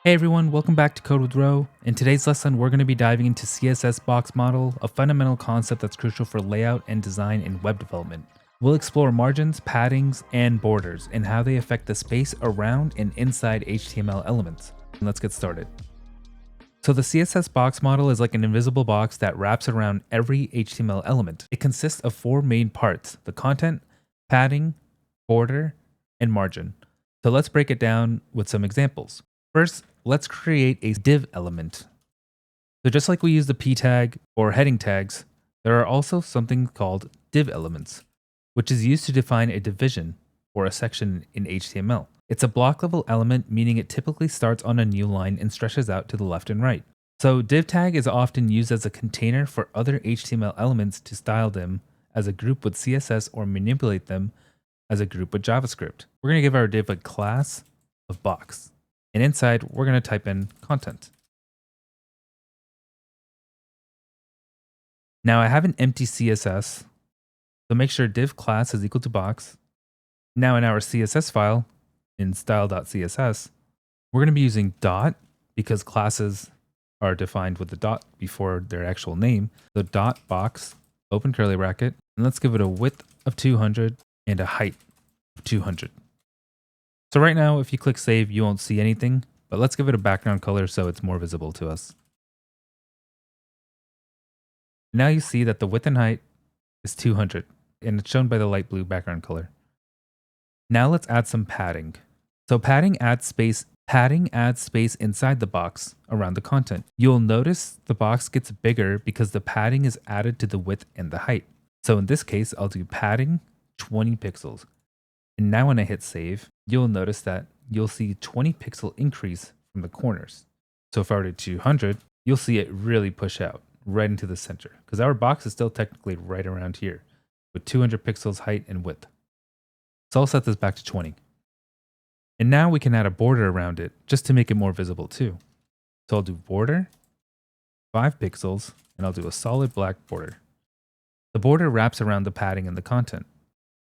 Hey everyone, welcome back to Code with Ro. In today's lesson, we're going to be diving into CSS box model, a fundamental concept that's crucial for layout and design in web development. We'll explore margins, paddings, and borders, and how they affect the space around and inside HTML elements. Let's get started. So the CSS box model is like an invisible box that wraps around every HTML element. It consists of four main parts: the content, padding, border, and margin. So let's break it down with some examples. First, let's create a div element. So just like we use the p tag or heading tags, there are also something called div elements, which is used to define a division or a section in HTML. It's a block level element, meaning it typically starts on a new line and stretches out to the left and right. So div tag is often used as a container for other HTML elements to style them as a group with CSS or manipulate them as a group with JavaScript. We're going to give our div a class of box. And inside, we're going to type in content. Now I have an empty CSS, so make sure div class is equal to box. Now in our CSS file, in style.css, we're going to be using dot because classes are defined with the dot before their actual name. So dot box, open curly bracket, and let's give it a width of 200 and a height of 200. So right now, if you click save, you won't see anything, but let's give it a background color so it's more visible to us. Now you see that the width and height is 200, and it's shown by the light blue background color. Now let's add some padding. So padding adds space inside the box around the content. You'll notice the box gets bigger because the padding is added to the width and the height. So in this case, I'll do padding 20 pixels. And now when I hit save, you'll notice that you'll see 20 pixel increase from the corners. So if I were to 200, you'll see it really push out right into the center because our box is still technically right around here with 200 pixels height and width. So I'll set this back to 20. And now we can add a border around it just to make it more visible too. So I'll do border, 5 pixels, and I'll do a solid black border. The border wraps around the padding and the content.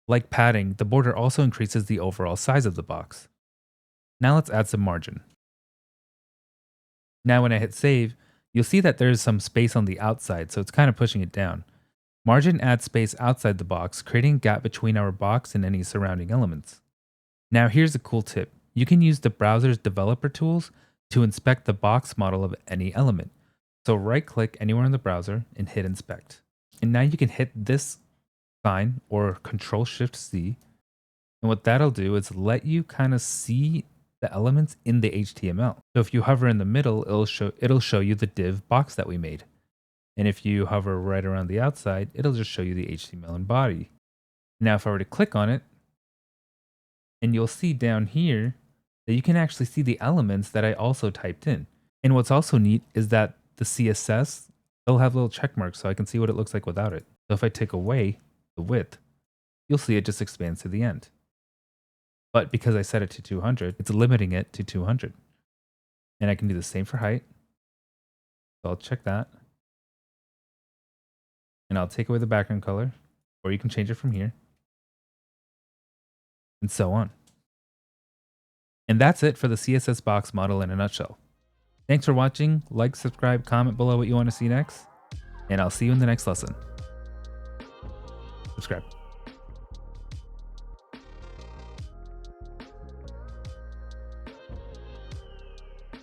Like padding, the border also increases the overall size of the box. Now let's add some margin. Now when I hit save, you'll see that there's some space on the outside, so it's kind of pushing it down. Margin adds space outside the box, creating a gap between our box and any surrounding elements. Now here's a cool tip. You can use the browser's developer tools to inspect the box model of any element. So right click anywhere in the browser and hit inspect. And now you can hit this sign or Control-Shift-C, and what that'll do is let you kind of see the elements in the HTML. So if you hover in the middle, it'll show you the div box that we made. And if you hover right around the outside, it'll just show you the HTML and body. Now if I were to click on it, and you'll see down here that you can actually see the elements that I also typed in. And what's also neat is that the CSS, they'll have little check marks so I can see what it looks like without it. So if I take away the width, you'll see it just expands to the end. But because I set it to 200, it's limiting it to 200. And I can do the same for height. So I'll check that. And I'll take away the background color, or you can change it from here. And so on. And that's it for the CSS box model in a nutshell. Thanks for watching. Like, subscribe, comment below what you want to see next. And I'll see you in the next lesson. Subscribe.